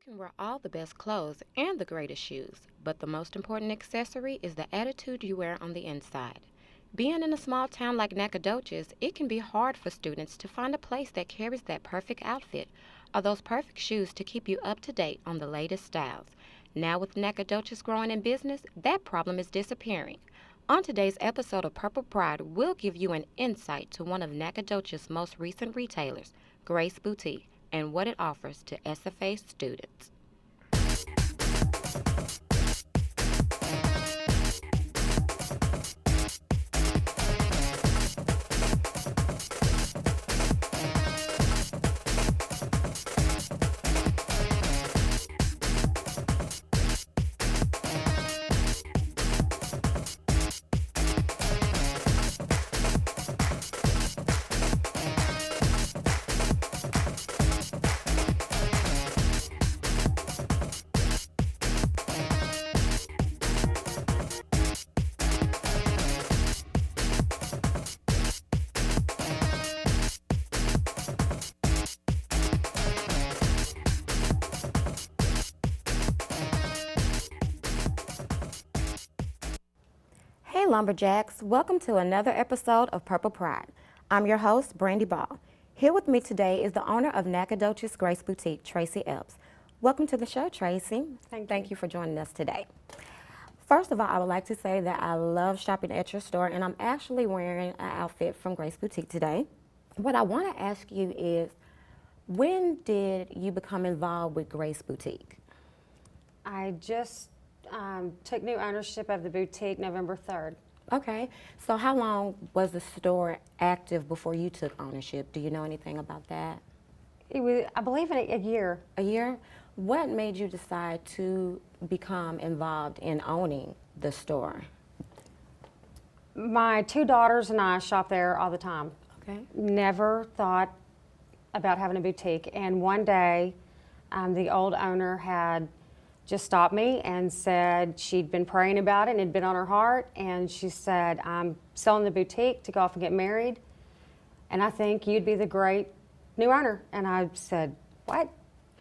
can wear all the best clothes and the greatest shoes, but the most important accessory is the attitude you wear on the inside. Being in a small town like Nacogdoches, it can be hard for students to find a place that carries that perfect outfit or those perfect shoes to keep you up to date on the latest styles. Now, with Nacogdoches growing in business, that problem is disappearing. On today's episode of Purple Pride, we'll give you an insight to one of Nacogdoches' most recent retailers, Grace Boutique, and what it offers to SFA students. Hey Lumberjacks, welcome to another episode of Purple Pride. I'm your host, Brandy Ball. Here with me today is the owner of Nacogdoches Grace Boutique, Tracy Epps. Welcome to the show, Tracy. Thank you for joining us today. First of all, I would like to say that I love shopping at your store, and I'm actually wearing an outfit from Grace Boutique today. What I want to ask you is, when did you become involved with Grace Boutique? I just took new ownership of the boutique November 3rd. Okay, so how long was the store active before you took ownership? Do you know anything about that? It was, I believe, in a year. A year? What made you decide to become involved in owning the store? My two daughters and I shop there all the time. Okay. Never thought about having a boutique, and one day the old owner had just stopped me and said she'd been praying about it and it had been on her heart, and she said, I'm selling the boutique to go off and get married, and I think you'd be the great new owner. And I said, what?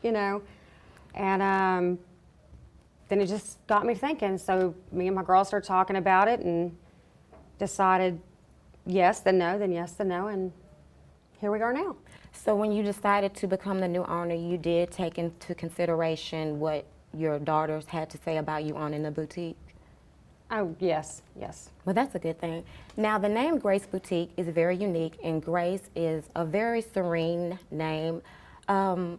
You know, and then it just got me thinking. So me and my girls started talking about it and decided yes, then no, then yes, then no, and here we are now. So when you decided to become the new owner, you did take into consideration what your daughters had to say about you owning the boutique? Oh, yes, yes. Well, that's a good thing. Now, the name Grace Boutique is very unique, and Grace is a very serene name. Can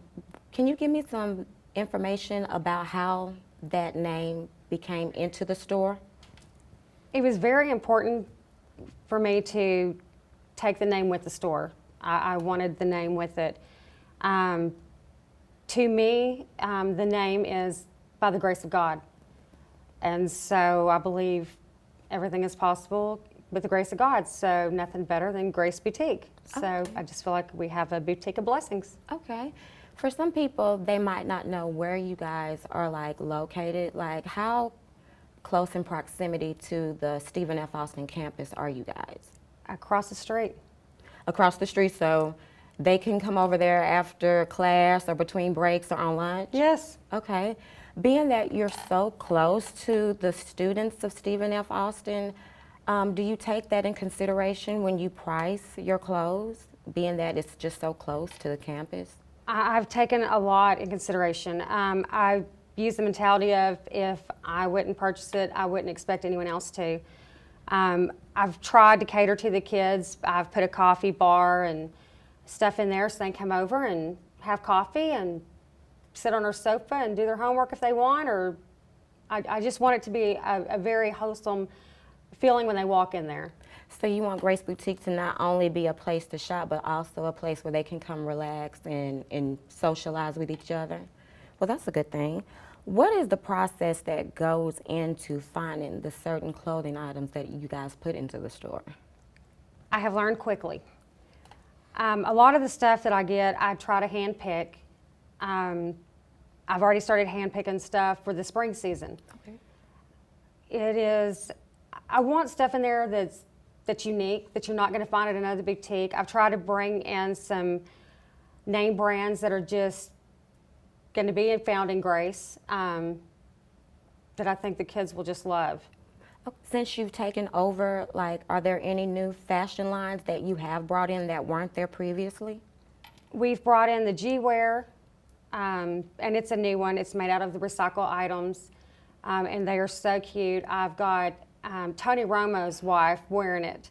you give me some information about how that name became into the store? It was very important for me to take the name with the store. I wanted the name with it. To me, the name is by the grace of God. And so I believe everything is possible with the grace of God. So nothing better than Grace Boutique. So Okay. I just feel like we have a boutique of blessings. Okay. For some people, they might not know where you guys are located. Like, how close in proximity to the Stephen F. Austin campus are you guys? Across the street. Across the street, so they can come over there after class or between breaks or on lunch? Yes. Okay. Being that you're so close to the students of Stephen F. Austin, do you take that in consideration when you price your clothes, being that it's just so close to the campus? I've taken a lot in consideration. I use the mentality of if I wouldn't purchase it, I wouldn't expect anyone else to. I've tried to cater to the kids. I've put a coffee bar and stuff in there so they can come over and have coffee and sit on our sofa and do their homework if they want, or I just want it to be a very wholesome feeling when they walk in there. So you want Grace Boutique to not only be a place to shop, but also a place where they can come relax and socialize with each other? Well, that's a good thing. What is the process that goes into finding the certain clothing items that you guys put into the store? I have learned quickly. A lot of the stuff that I get, I try to hand pick. I've already started hand picking stuff for the spring season. Okay. I want stuff in there that's unique, that you're not going to find at another boutique. I've tried to bring in some name brands that are just going to be found in Grace that I think the kids will just love. Since you've taken over, like, are there any new fashion lines that you have brought in that weren't there previously? We've brought in the G-Wear, and it's a new one. It's made out of the recycled items, and they are so cute. I've got Tony Romo's wife wearing it,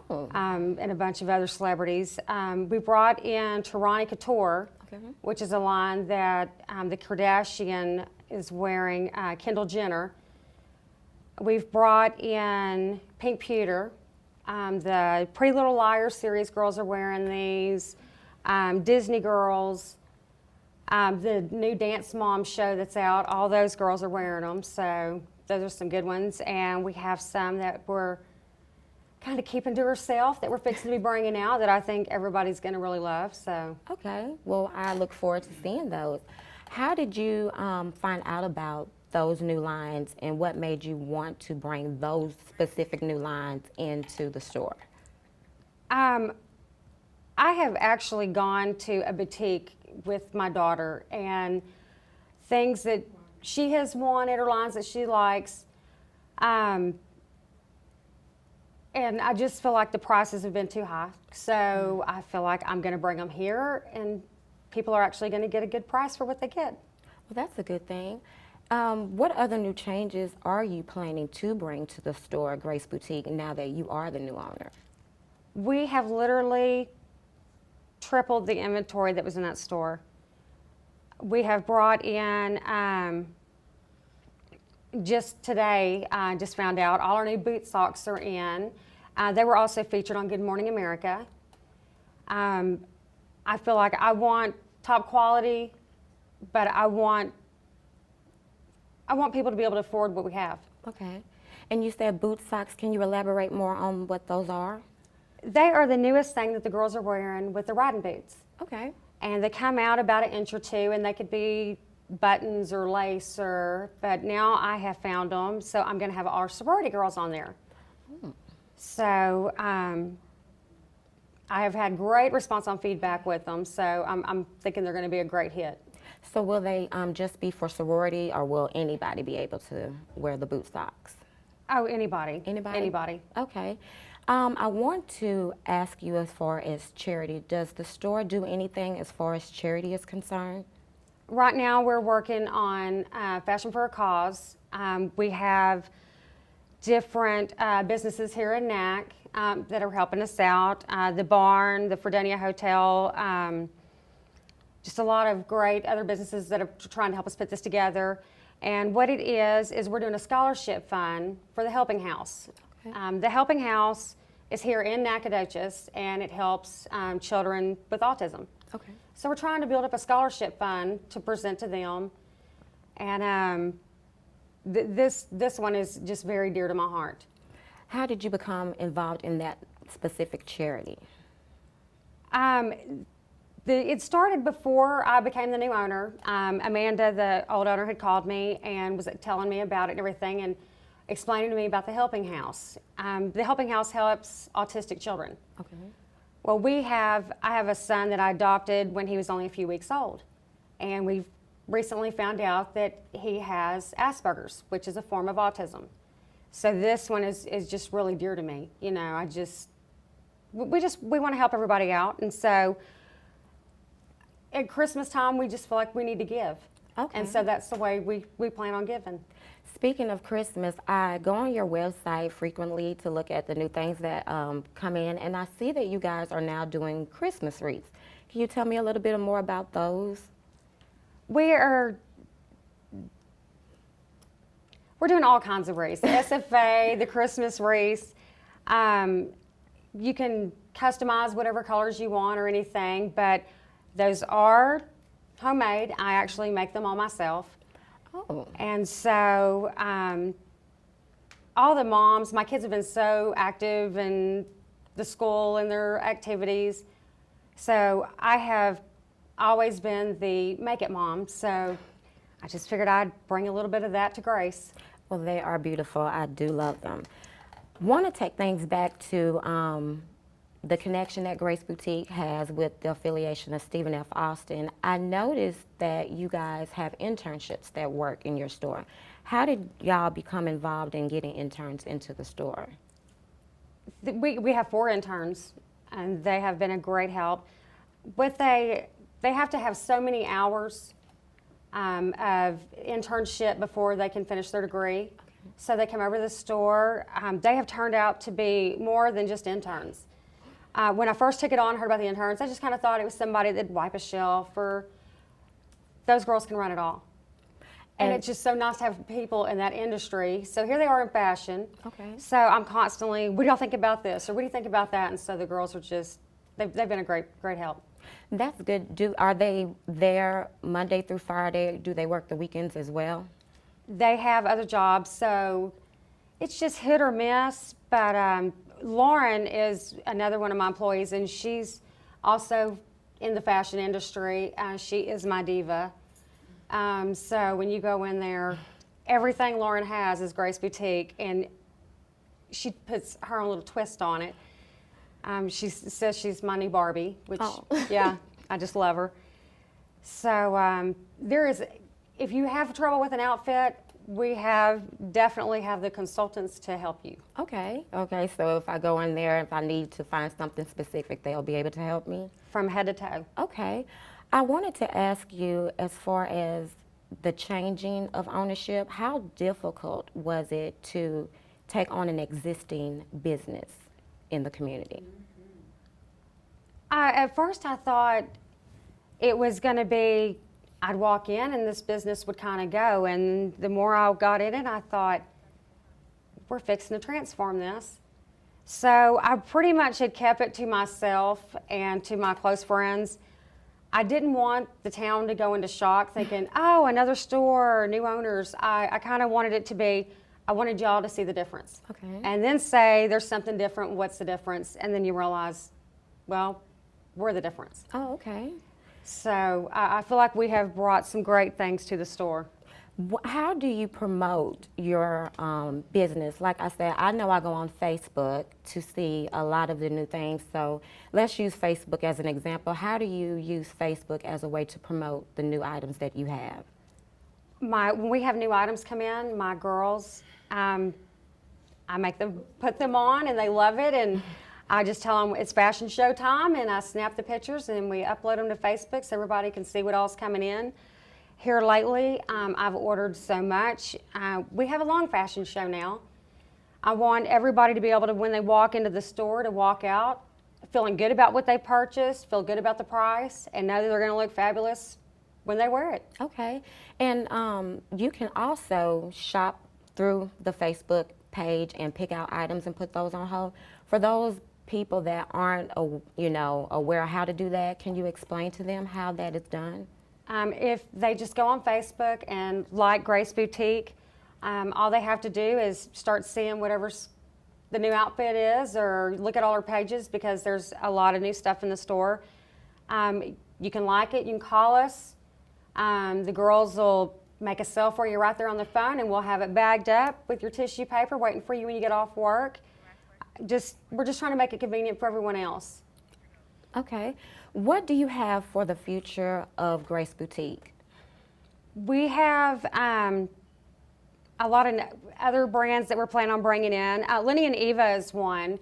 and a bunch of other celebrities. We brought in Tirani Couture, which is a line that the Kardashian is wearing, Kendall Jenner. We've brought in Pink Pewter. The Pretty Little Liars series girls are wearing these. Disney girls, the new Dance Mom show that's out, all those girls are wearing them. So those are some good ones. And we have some that we're kind of keeping to ourselves that we're fixing to be bringing out that I think everybody's going to really love. So. Okay, well, I look forward to seeing those. How did you find out about those new lines, and what made you want to bring those specific new lines into the store? I have actually gone to a boutique with my daughter, and things that she has wanted or lines that she likes, and I just feel like the prices have been too high. So I feel like I'm going to bring them here, and people are actually going to get a good price for what they get. Well, that's a good thing. What other new changes are you planning to bring to the store, Grace Boutique, now that you are the new owner? We have literally tripled the inventory that was in that store. We have brought in, just today, I just found out, all our new boot socks are in. They were also featured on Good Morning America. I feel like I want top quality, but I want people to be able to afford what we have. Okay. And you said boot socks. Can you elaborate more on what those are? They are the newest thing that the girls are wearing with the riding boots. Okay. And they come out about an inch or two, and they could be buttons or lace, but now I have found them, so I'm going to have our sorority girls on there. So I have had great response on feedback with them, so I'm thinking they're going to be a great hit. So will they just be for sorority, or will anybody be able to wear the boot socks? Oh, anybody. Anybody? Anybody. Okay. I want to ask you, as far as charity, does the store do anything as far as charity is concerned? Right now we're working on Fashion for a Cause. We have different businesses here in NAC that are helping us out. The Barn, the Fredonia Hotel, just a lot of great other businesses that are trying to help us put this together. And what it is we're doing a scholarship fund for the Helping House. Okay. The Helping House is here in Nacogdoches, and it helps children with autism. Okay. So we're trying to build up a scholarship fund to present to them. And this one is just very dear to my heart. How did you become involved in that specific charity? It started before I became the new owner. Amanda, the old owner, had called me and was telling me about it and everything, and explaining to me about the Helping House. The Helping House helps autistic children. Okay. Well, I have a son that I adopted when he was only a few weeks old, and we've recently found out that he has Asperger's, which is a form of autism. So this one is just really dear to me. You know, we want to help everybody out, and so at Christmas time, we just feel like we need to give. Okay. And so that's the way we plan on giving. Speaking of Christmas, I go on your website frequently to look at the new things that come in, and I see that you guys are now doing Christmas wreaths. Can you tell me a little bit more about those? We're doing all kinds of wreaths. SFA, the Christmas wreaths. You can customize whatever colors you want or anything, but those are homemade. I actually make them all myself. Oh. And so all the moms, my kids have been so active in the school and their activities. So I have always been the make it mom. So I just figured I'd bring a little bit of that to Grace. Well, they are beautiful. I do love them. Want to take things back to the connection that Grace Boutique has with the affiliation of Stephen F. Austin, I noticed that you guys have internships that work in your store. How did y'all become involved in getting interns into the store? We have 4 interns, and they have been a great help. But they have to have so many hours of internship before they can finish their degree. So they come over to the store. They have turned out to be more than just interns. When I first took it on, heard about the interns, I just kind of thought it was somebody that'd wipe a shelf, or those girls can run it all. And it's just so nice to have people in that industry. So here they are in fashion. Okay. So I'm constantly, what do y'all think about this? Or what do you think about that? And so the girls are just, they've been a great help. That's good. Are they there Monday through Friday? Do they work the weekends as well? They have other jobs, so it's just hit or miss. But Lauren is another one of my employees, and she's also in the fashion industry. She is my diva. So when you go in there, everything Lauren has is Grace Boutique, and she puts her own little twist on it. She says she's my new Barbie, which, yeah, I just love her. So if you have trouble with an outfit, we definitely have the consultants to help you. Okay, so if I go in there, if I need to find something specific, they'll be able to help me? From head to toe. Okay. I wanted to ask you, as far as the changing of ownership, how difficult was it to take on an existing business in the community? At first I thought it was going to be, I'd walk in and this business would kind of go, and the more I got in it, I thought, we're fixing to transform this. So I pretty much had kept it to myself and to my close friends. I didn't want the town to go into shock thinking, oh, another store, new owners. I kind of wanted it to be, I wanted y'all to see the difference. Okay. And then say, there's something different, what's the difference? And then you realize, well, we're the difference. Oh, okay. So I feel like we have brought some great things to the store. How do you promote your business? Like I said, I know I go on Facebook to see a lot of the new things. So let's use Facebook as an example. How do you use Facebook as a way to promote the new items that you have? When we have new items come in, my girls, I make them put them on, and they love it. And I just tell them it's fashion show time, and I snap the pictures and we upload them to Facebook so everybody can see what all's coming in. Here lately, I've ordered so much. We have a long fashion show now. I want everybody to be able to, when they walk into the store, to walk out feeling good about what they purchased, feel good about the price, and know that they're going to look fabulous when they wear it. Okay. And you can also shop through the Facebook page and pick out items and put those on hold. For those people that aren't, aware of how to do that, can you explain to them how that is done? If they just go on Facebook and like Grace Boutique, all they have to do is start seeing whatever the new outfit is, or look at all our pages, because there's a lot of new stuff in the store. You can like it, you can call us. The girls will make a sale for you right there on the phone, and we'll have it bagged up with your tissue paper waiting for you when you get off work. We're just trying to make it convenient for everyone else. Okay. What do you have for the future of Grace Boutique? We have a lot of other brands that we're planning on bringing in. Lenny and Eva is one,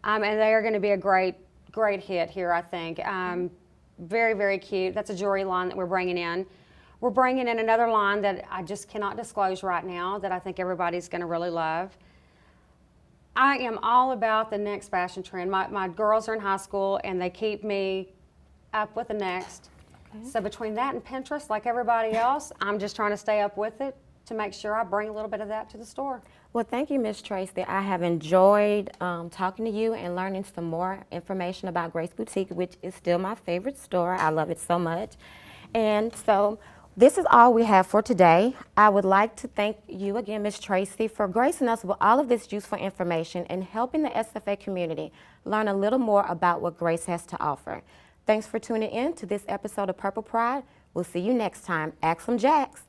and they are going to be a great hit here, I think. Very, very cute. That's a jewelry line that we're bringing in. We're bringing in another line that I just cannot disclose right now that I think everybody's going to really love. I am all about the next fashion trend. My girls are in high school, and they keep me up with the next. Okay. So between that and Pinterest, like everybody else, I'm just trying to stay up with it to make sure I bring a little bit of that to the store. Well, thank you, Ms. Tracy. I have enjoyed talking to you and learning some more information about Grace Boutique, which is still my favorite store. I love it so much. And so this is all we have for today. I would like to thank you again, Ms. Tracy, for gracing us with all of this useful information and helping the SFA community learn a little more about what Grace has to offer. Thanks for tuning in to this episode of Purple Pride. We'll see you next time. Ask 'em Jacks.